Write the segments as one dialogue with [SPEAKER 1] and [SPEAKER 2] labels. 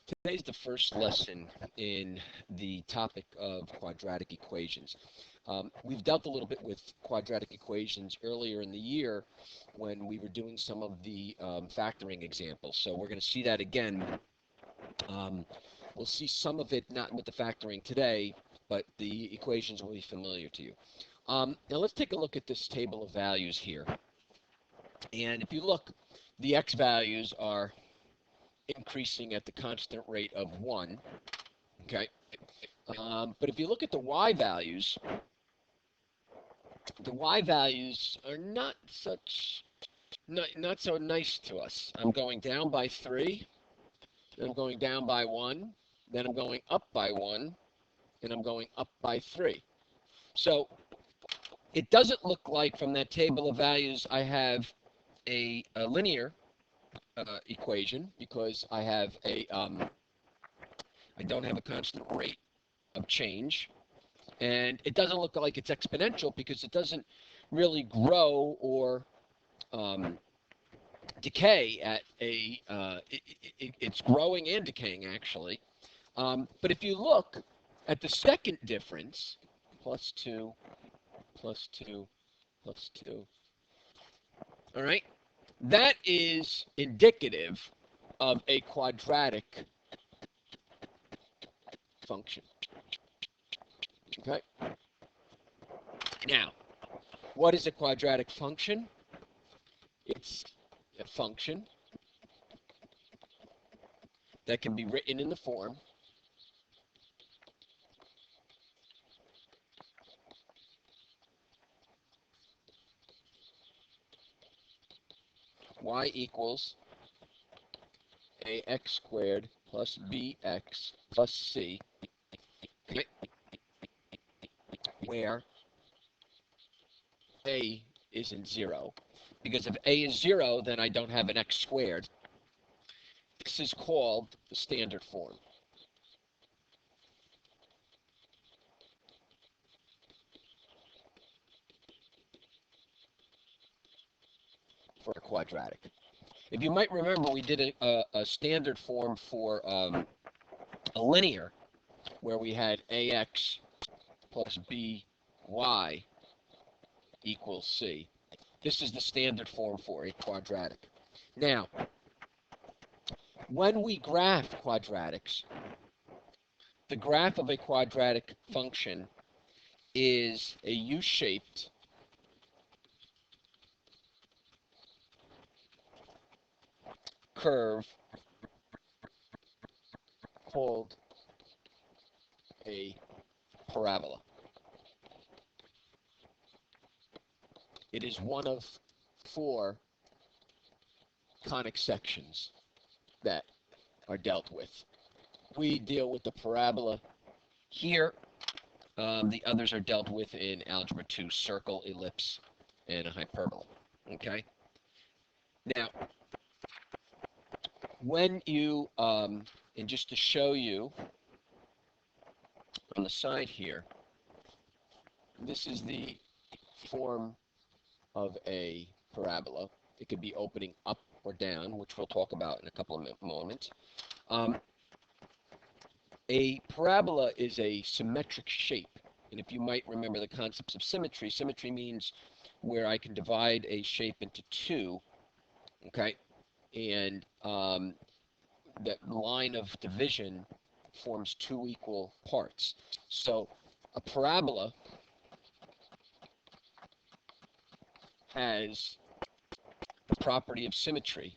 [SPEAKER 1] Today's the first lesson in the topic of quadratic equations. We've dealt a little bit with quadratic equations earlier in the year when we were doing some of the factoring examples. So we're going to see that again. We'll see some of it not with the factoring today, but the equations will be familiar to you. Now let's take a look at this table of values here. And if you look, the x values are increasing at the constant rate of 1, okay? But if you look at the y values are not so nice to us. I'm going down by 3, then I'm going down by 1, then I'm going up by 1, and I'm going up by 3. So it doesn't look like from that table of values I have a linear equation because I have I don't have a constant rate of change, and it doesn't look like it's exponential because it doesn't really grow or decay at a it's growing and decaying actually. But if you look at the second difference, plus 2, plus 2, plus 2, all right, that is indicative of a quadratic function. Okay. Now, what is a quadratic function? It's a function that can be written in the form y equals ax squared plus bx plus c, where a isn't 0. Because if a is 0, then I don't have an x squared. This is called the standard form. For a quadratic. If you might remember, we did a standard form for a linear, where we had ax plus by equals c. This is the standard form for a quadratic. Now, when we graph quadratics, the graph of a quadratic function is a U-shaped curve called a parabola. It is one of 4 conic sections that are dealt with. We deal with the parabola here. The others are dealt with in Algebra 2, circle, ellipse, and a hyperbola. Okay? Now, when you, and just to show you on the side here, this is the form of a parabola. It could be opening up or down, which we'll talk about in a couple of moments. A parabola is a symmetric shape. And if you might remember the concepts of symmetry, symmetry means where I can divide a shape into 2, okay? And that line of division forms 2 equal parts. So a parabola has the property of symmetry.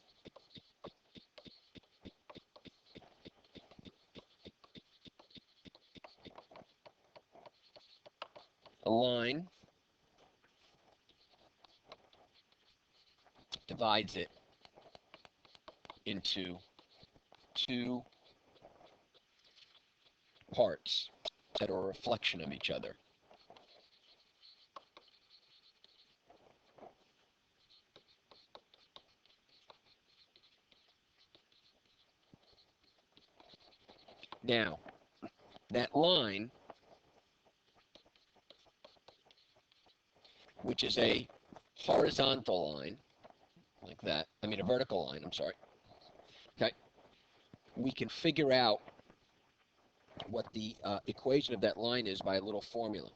[SPEAKER 1] A line divides it into 2 parts that are a reflection of each other. Now, that line, which is a horizontal line, like that, I mean a vertical line, I'm sorry, okay, we can figure out what the equation of that line is by a little formula.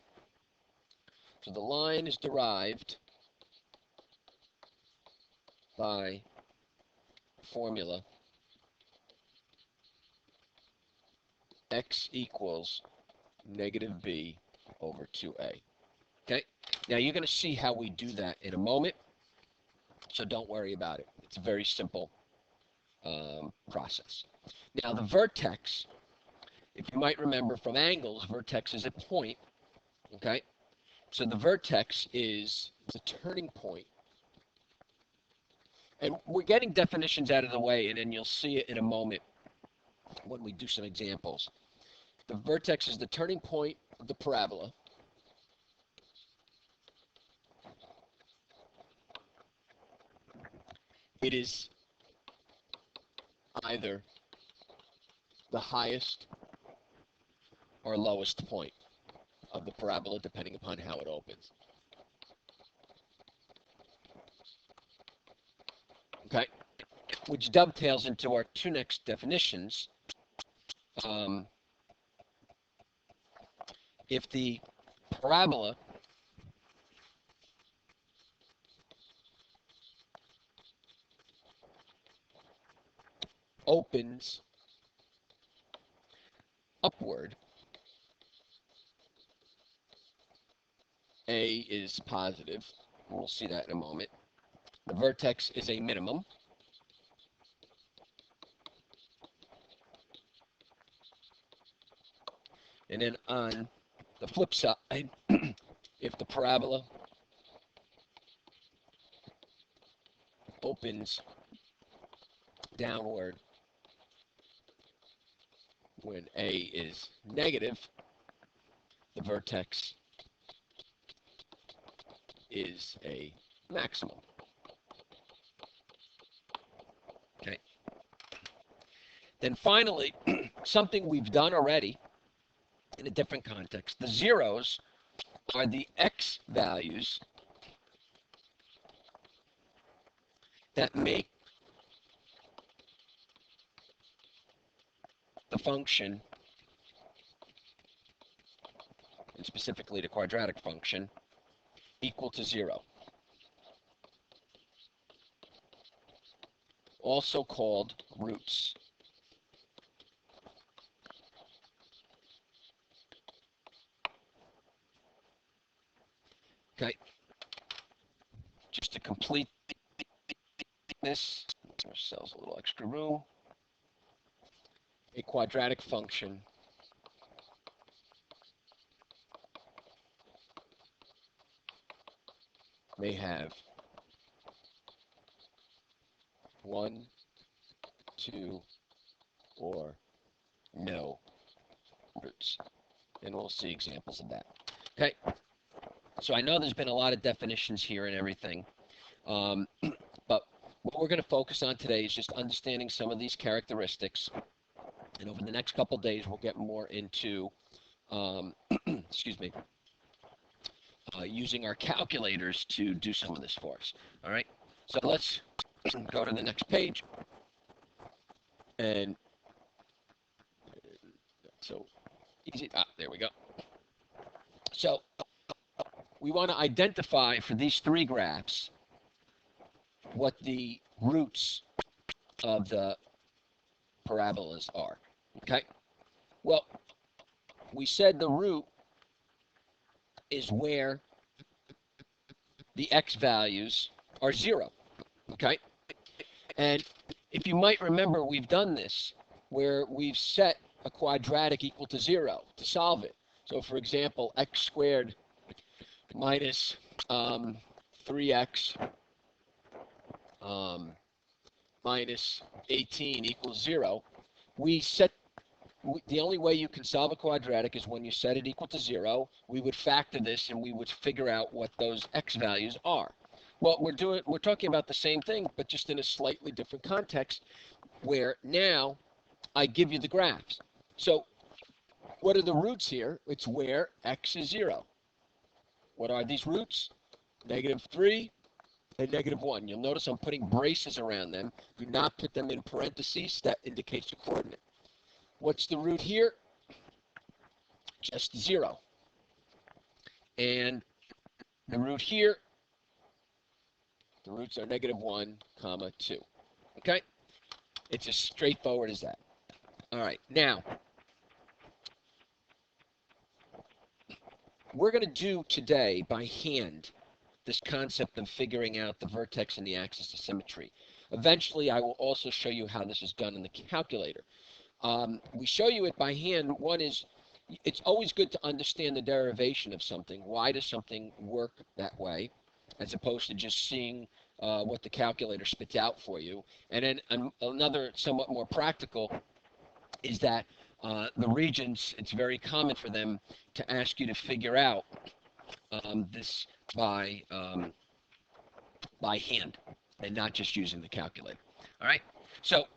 [SPEAKER 1] So the line is derived by formula x equals negative b over 2a. Okay? Now you're going to see how we do that in a moment, so don't worry about it. It's a very simple process. Now the vertex, if you might remember from angles, vertex is a point, okay? So the vertex is the turning point. And we're getting definitions out of the way, and then you'll see it in a moment when we do some examples. The vertex is the turning point of the parabola. It is either the highest or lowest point of the parabola, depending upon how it opens. Okay, which dovetails into our two next definitions. If the parabola opens upward, A is positive. We'll see that in a moment. The vertex is a minimum. And then on the flip side, if the parabola opens downward when A is negative, the vertex is a maximum. Okay. Then finally, something we've done already in a different context. The zeros are the x values that make the function, and specifically the quadratic function, equal to 0. Also called roots. Okay. Just to complete this, give ourselves a little extra room. A quadratic function may have 1, 2, or no roots. And we'll see examples of that. Okay. So I know there's been a lot of definitions here and everything, but what we're going to focus on today is just understanding some of these characteristics. And over the next couple days, we'll get more into, excuse me, using our calculators to do some of this for us. All right. So let's go to the next page. And so easy. There we go. So we want to identify for these three graphs what the roots of the parabolas are. Okay? Well, we said the root is where the x values are 0. Okay? And if you might remember, we've done this where we've set a quadratic equal to 0 to solve it. So for example, x squared minus 3x minus 18 equals 0. The only way you can solve a quadratic is when you set it equal to 0. We would factor this and we would figure out what those x values are. Well, we're talking about the same thing, but just in a slightly different context, where now I give you the graphs. So what are the roots here? It's where x is 0. What are these roots? -3 and -1. You'll notice I'm putting braces around them. Do not put them in parentheses. That indicates the coordinate. What's the root here? Just 0. And the root here, the roots are -1, 2. Okay? It's as straightforward as that. All right, now, we're going to do today by hand this concept of figuring out the vertex and the axis of symmetry. Eventually, I will also show you how this is done in the calculator. We show you it by hand. One is, it's always good to understand the derivation of something. Why does something work that way, as opposed to just seeing what the calculator spits out for you. And then another somewhat more practical is that the regents, it's very common for them to ask you to figure out this by hand and not just using the calculator. All right, so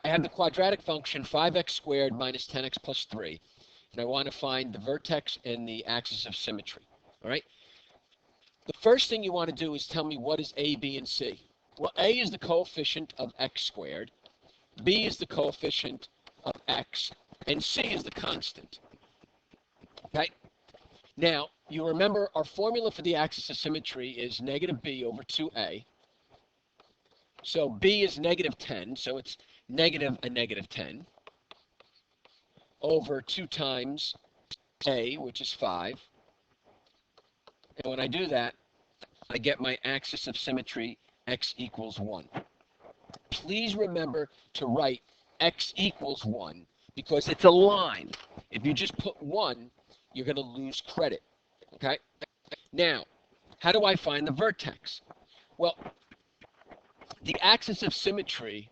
[SPEAKER 1] I have the quadratic function 5x squared minus 10x plus 3, and I want to find the vertex and the axis of symmetry. All right, the first thing you want to do is tell me what is a, b, and c. Well, a is the coefficient of x squared, b is the coefficient of x, and c is the constant. Okay, now you remember our formula for the axis of symmetry is negative b over 2a. So b is -10, so it's negative a -10 over 2 times a, which is 5. And when I do that, I get my axis of symmetry, x equals 1. Please remember to write x equals 1 because it's a line. If you just put 1, you're going to lose credit. Okay? Now, how do I find the vertex? Well, the axis of symmetry,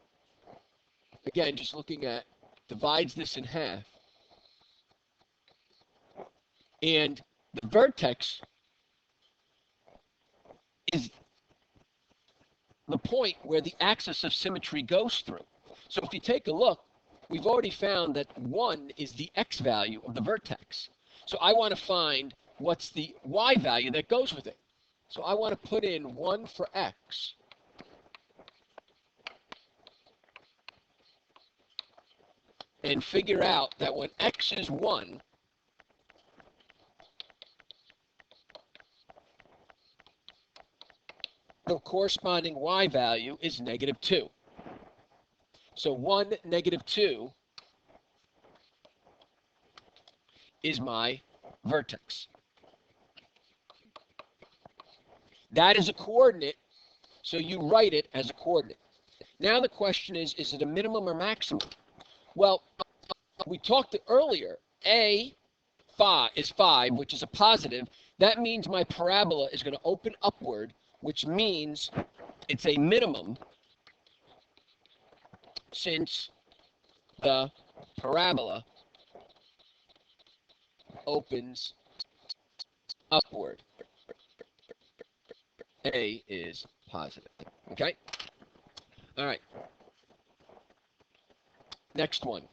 [SPEAKER 1] again, just looking at, divides this in half. And the vertex is the point where the axis of symmetry goes through. So if you take a look, we've already found that 1 is the x value of the vertex. So I want to find what's the y value that goes with it. So I want to put in 1 for x. And figure out that when x is 1, the corresponding y value is -2. So 1, -2 is my vertex. That is a coordinate, so you write it as a coordinate. Now the question is it a minimum or maximum? Well, we talked earlier, a is 5, which is a positive. That means my parabola is going to open upward, which means it's a minimum since the parabola opens upward. A is positive. Okay? All right. Next one.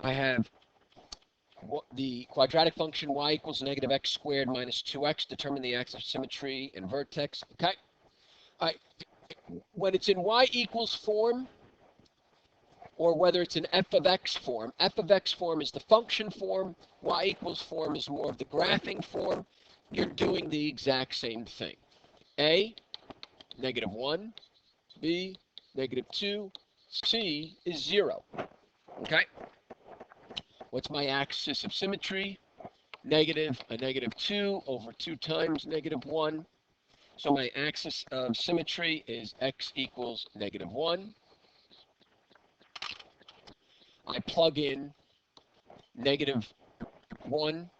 [SPEAKER 1] I have the quadratic function y equals -x squared minus 2x. Determine the axis of symmetry and vertex. Okay? All right. When it's in y equals form, or whether it's in f of x form is the function form, y equals form is more of the graphing form. You're doing the exact same thing. A, -1, B, -2, C is 0. Okay? What's my axis of symmetry? Negative a -2 over 2 times -1. So my axis of symmetry is x equals -1. I plug in -1.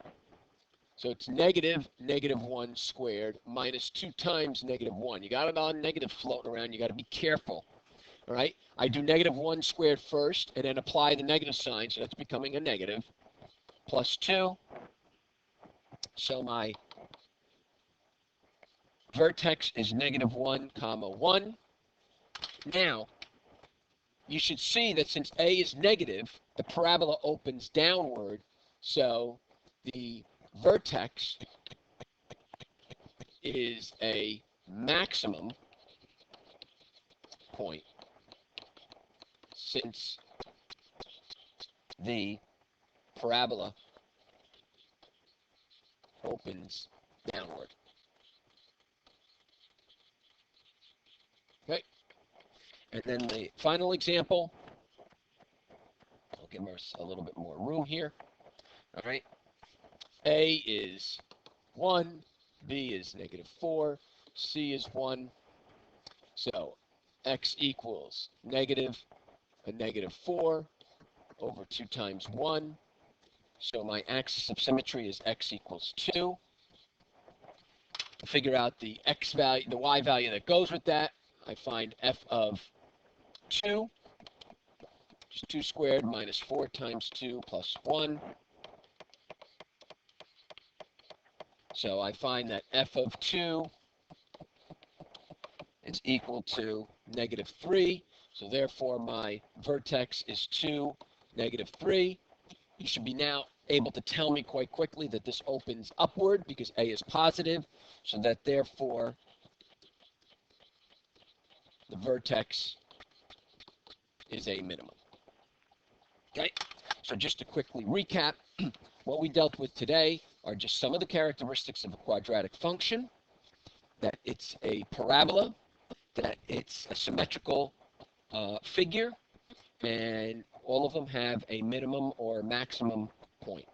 [SPEAKER 1] So it's -1 squared minus 2 times -1. You got it on negative floating around. You got to be careful. All right? I do -1 squared first and then apply the negative sign. So that's becoming a negative. Plus 2. So my vertex is -1, 1. Now, you should see that since A is negative, the parabola opens downward. So the vertex is a maximum point since the parabola opens downward. Okay, and then the final example, I'll give us a little bit more room here. All right, A is 1, B is -4, C is 1. So x equals negative a -4 over 2 times 1. So my axis of symmetry is x equals 2. To figure out the x value, the y value that goes with that, I find f of 2, which is 2 squared minus 4 times 2 plus 1. So I find that f of 2 is equal to -3. So therefore, my vertex is 2, -3. You should be now able to tell me quite quickly that this opens upward because A is positive. So that therefore, the vertex is a minimum. Okay? So just to quickly recap, what we dealt with today are just some of the characteristics of a quadratic function, that it's a parabola, that it's a symmetrical figure, and all of them have a minimum or maximum point.